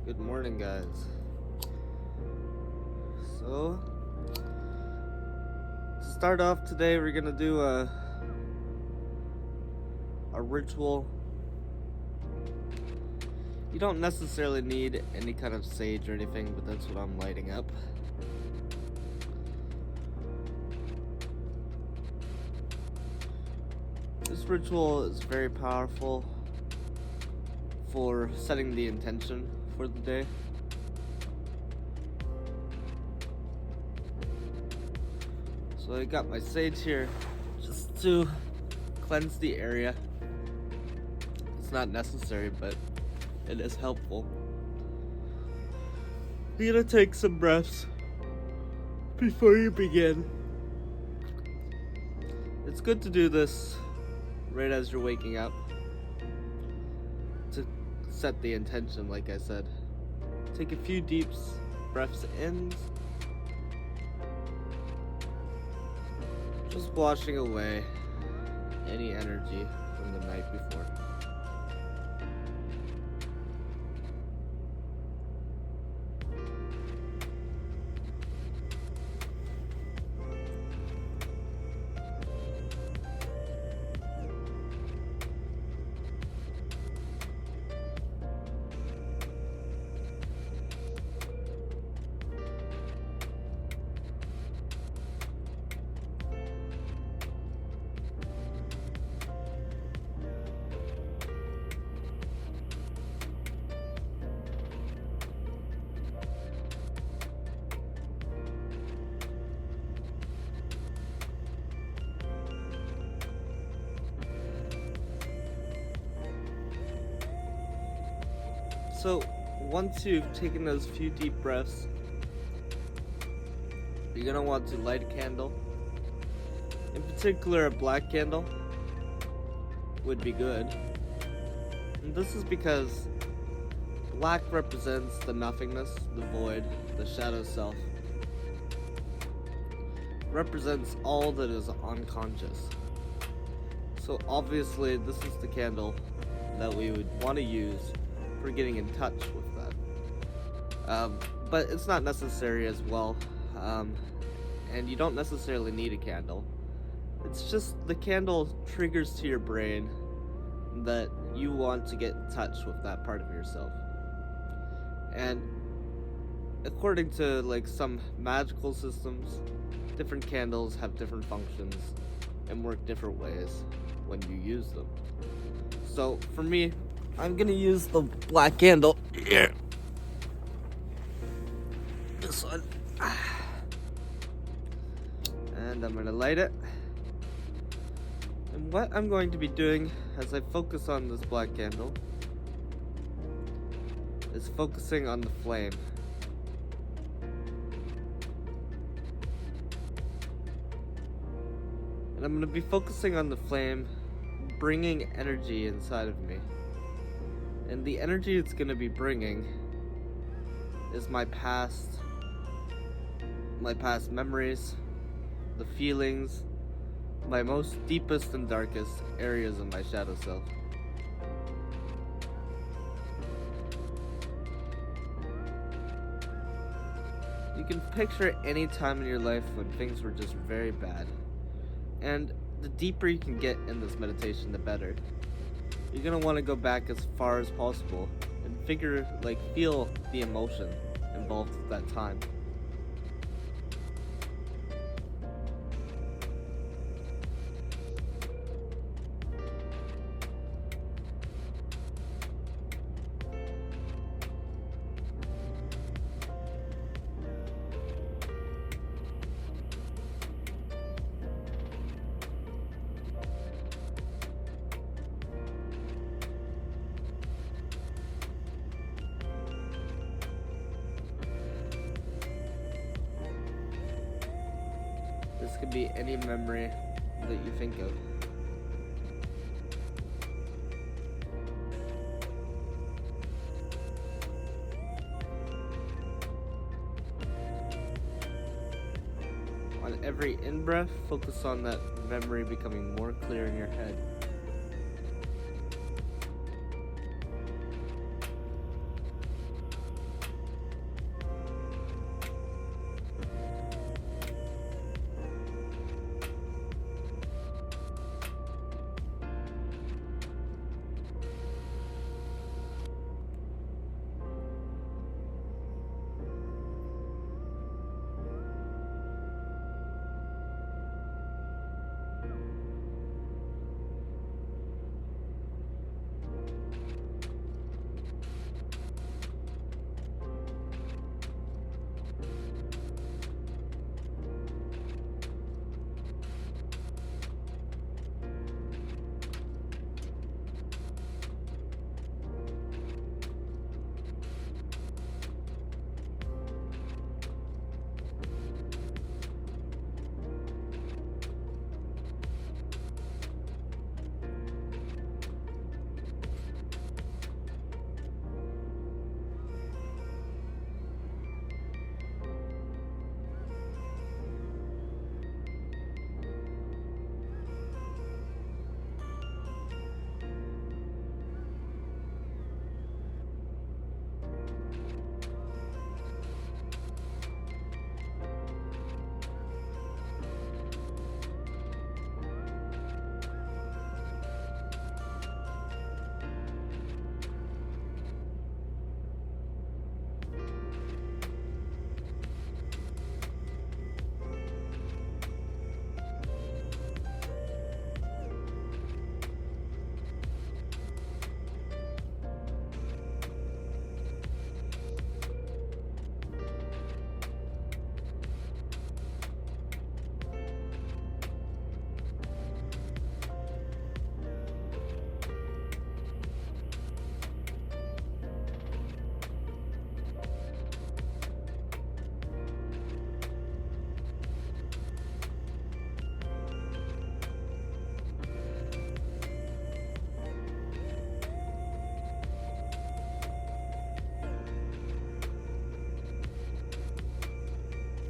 Good morning, guys. So, to start off today, we're gonna do a ritual. You don't necessarily need any kind of sage or anything, but that's what I'm lighting up. This ritual is very powerful for setting the intention for the day. So I got my sage here just to cleanse the area. It's not necessary, but it is helpful. You're gonna take some breaths before you begin. It's good to do this right as you're waking up to set the intention, like I said. Take a few deep breaths in, just washing away any energy from the night before. So, once you've taken those few deep breaths, you're gonna want to light a candle. In particular, a black candle would be good. And this is because black represents the nothingness, the void, the shadow self. It represents all that is unconscious. So obviously, this is the candle that we would want to use for getting in touch with that. But it's not necessary as well. And you don't necessarily need a candle. It's just the candle triggers to your brain that you want to get in touch with that part of yourself. And according to like some magical systems, different candles have different functions and work different ways when you use them. So for me, I'm gonna use the black candle here. This one. And I'm gonna light it. And what I'm going to be doing as I focus on this black candle is focusing on the flame. And I'm gonna be focusing on the flame, bringing energy inside of me. And the energy it's gonna be bringing is my past memories, the feelings, my most deepest and darkest areas of my shadow self. You can picture any time in your life when things were just very bad. And the deeper you can get in this meditation, the better. You're gonna want to go back as far as possible and feel the emotion involved with that time. This could be any memory that you think of. On every in-breath, focus on that memory becoming more clear in your head.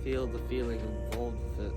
feel the feeling involved with it.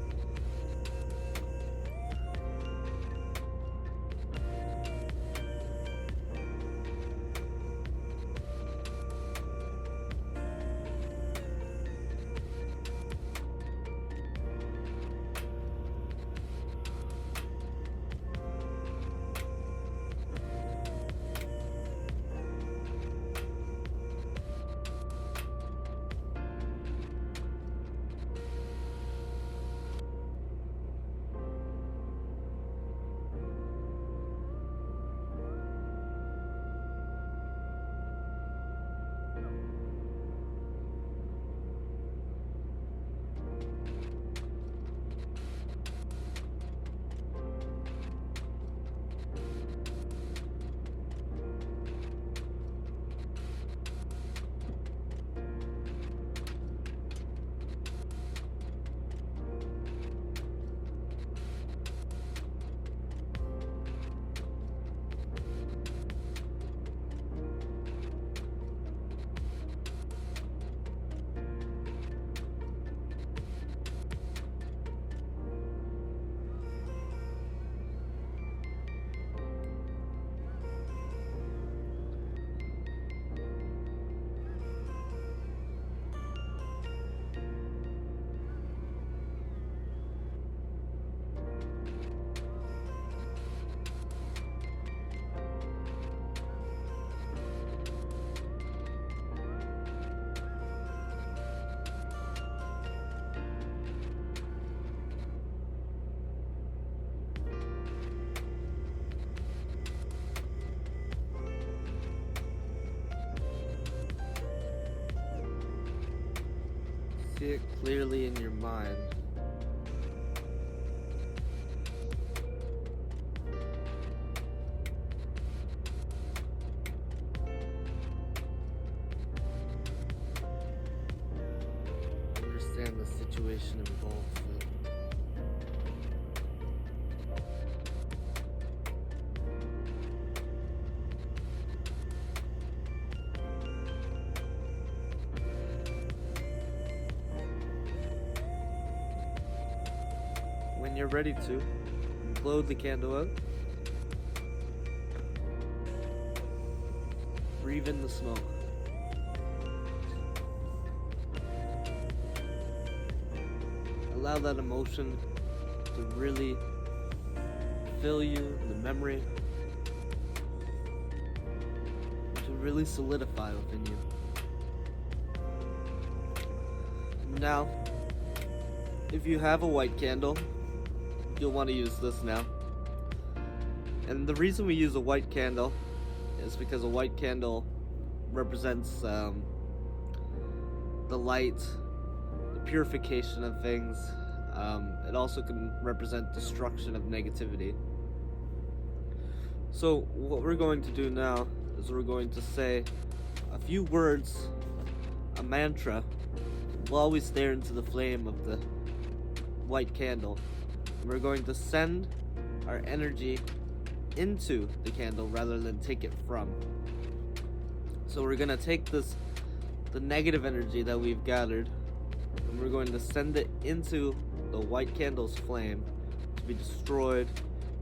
See it clearly in your mind. Understand the situation involved with it. When you're ready to, blow the candle out. Breathe in the smoke. Allow that emotion to really fill you, the memory to really solidify within you. Now, if you have a white candle, you'll want to use this now. And the reason we use a white candle is because a white candle represents the light, the purification of things. It also can represent destruction of negativity. So what we're going to do now is we're going to say a few words, a mantra, while we stare into the flame of the white candle. We're going to send our energy into the candle rather than take it from. So we're going to take the negative energy that we've gathered, and we're going to send it into the white candle's flame to be destroyed,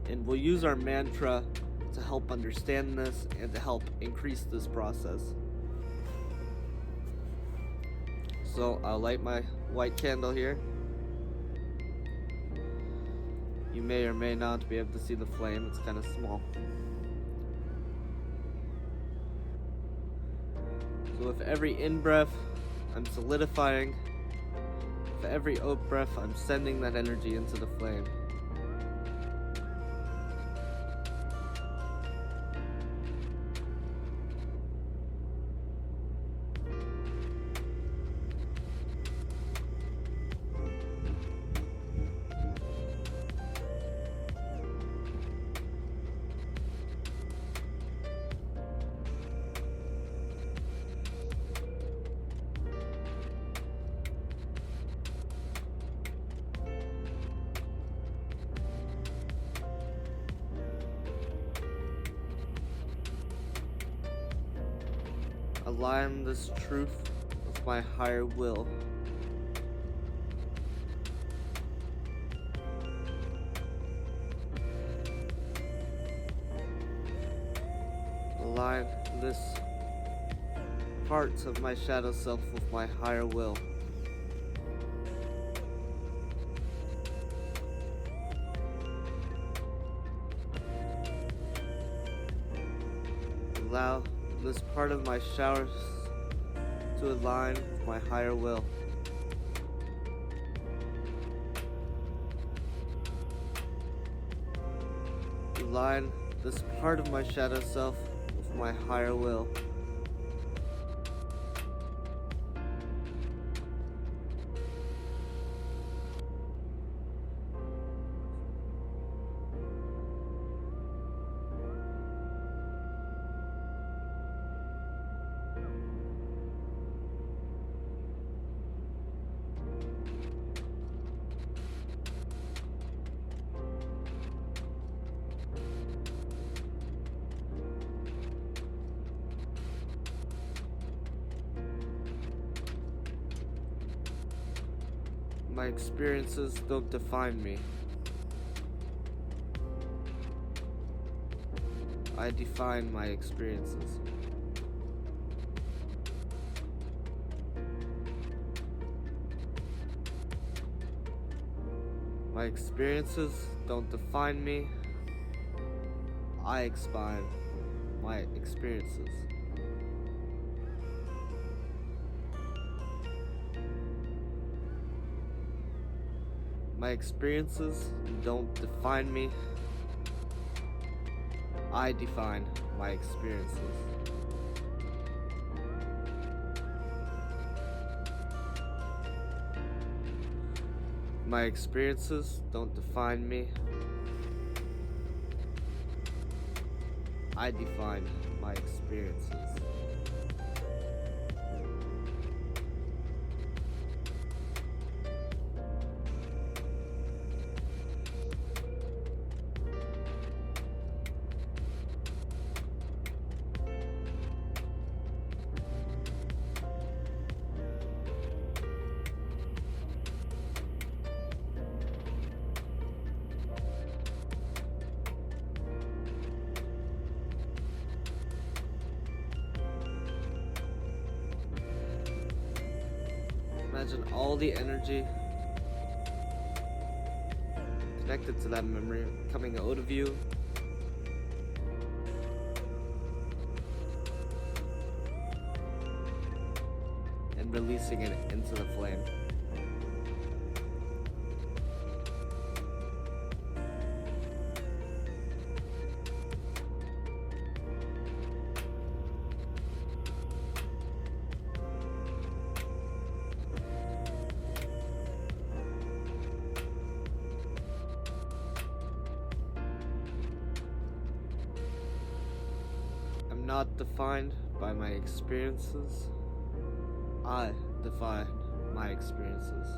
and we'll use our mantra to help understand this and to help increase this process. So I'll light my white candle here. You may or may not be able to see the flame, it's kind of small. So with every in-breath, I'm solidifying. With every out-breath, I'm sending that energy into the flame. Align this truth with my higher will. this parts of my shadow self with my higher will. Allow this part of my showers to align with my higher will. Align this part of my shadow self with my higher will. My experiences don't define me. I define my experiences. My experiences don't define me. I expand my experiences. My experiences don't define me. I define my experiences. My experiences don't define me. I define my experiences. Imagine all the energy connected to that memory coming out of you. And releasing it into the flame. I'm not defined by my experiences. I define my experiences.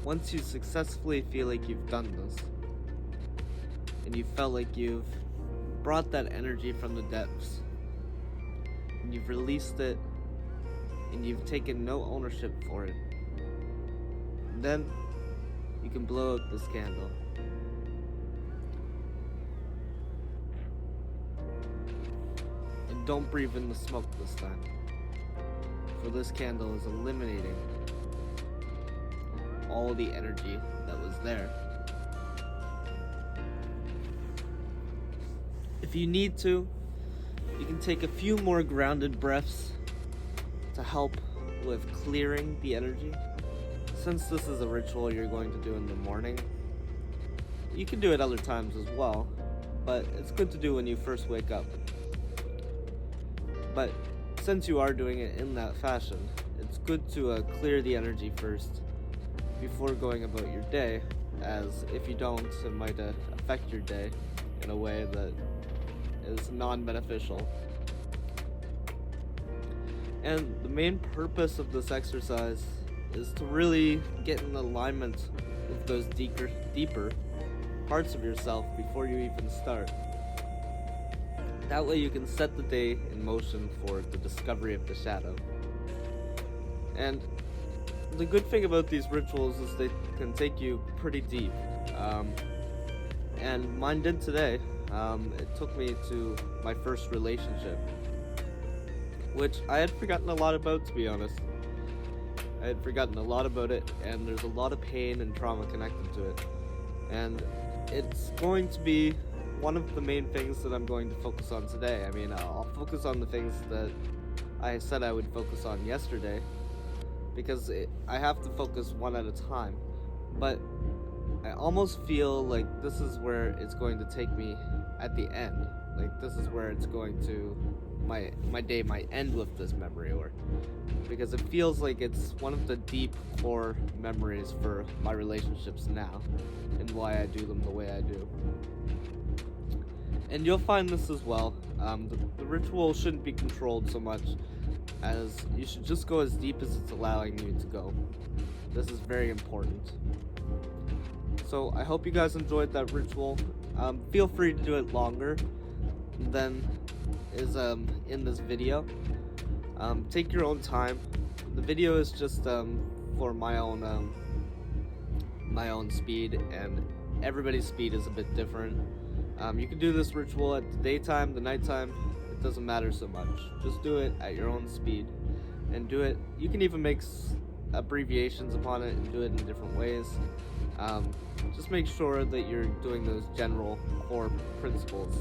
Once you successfully feel like you've done this, and you felt like you've brought that energy from the depths, and you've released it, and you've taken no ownership for it, then you can blow out this candle. And don't breathe in the smoke this time, for this candle is eliminating all the energy that was there. If you need to, you can take a few more grounded breaths to help with clearing the energy. Since this is a ritual you're going to do in the morning, you can do it other times as well, but it's good to do when you first wake up. But since you are doing it in that fashion, it's good to clear the energy first before going about your day, as if you don't, it might affect your day in a way that is non-beneficial. And the main purpose of this exercise is to really get in alignment with those deeper parts of yourself before you even start. That way you can set the day in motion for the discovery of the shadow. And the good thing about these rituals is they can take you pretty deep. And mine did today. It took me to my first relationship, which I had forgotten a lot about, to be honest. I had forgotten a lot about it, and there's a lot of pain and trauma connected to it. And it's going to be one of the main things that I'm going to focus on today. I mean, I'll focus on the things that I said I would focus on yesterday, because I have to focus one at a time. But I almost feel like this is where it's going to take me at the end. Like, this is where it's going to, my day might end with this memory, or because it feels like it's one of the deep core memories for my relationships now, and why I do them the way I do. And you'll find this as well. The ritual shouldn't be controlled so much, as you should just go as deep as it's allowing you to go. This is very important. So I hope you guys enjoyed that ritual. Feel free to do it longer than is in this video. Take your own time. The video is just for my own speed, and everybody's speed is a bit different. You can do this ritual at the daytime, the nighttime. It doesn't matter so much. Just do it at your own speed, and do it. You can even make abbreviations upon it and do it in different ways. Just make sure that you're doing those general core principles.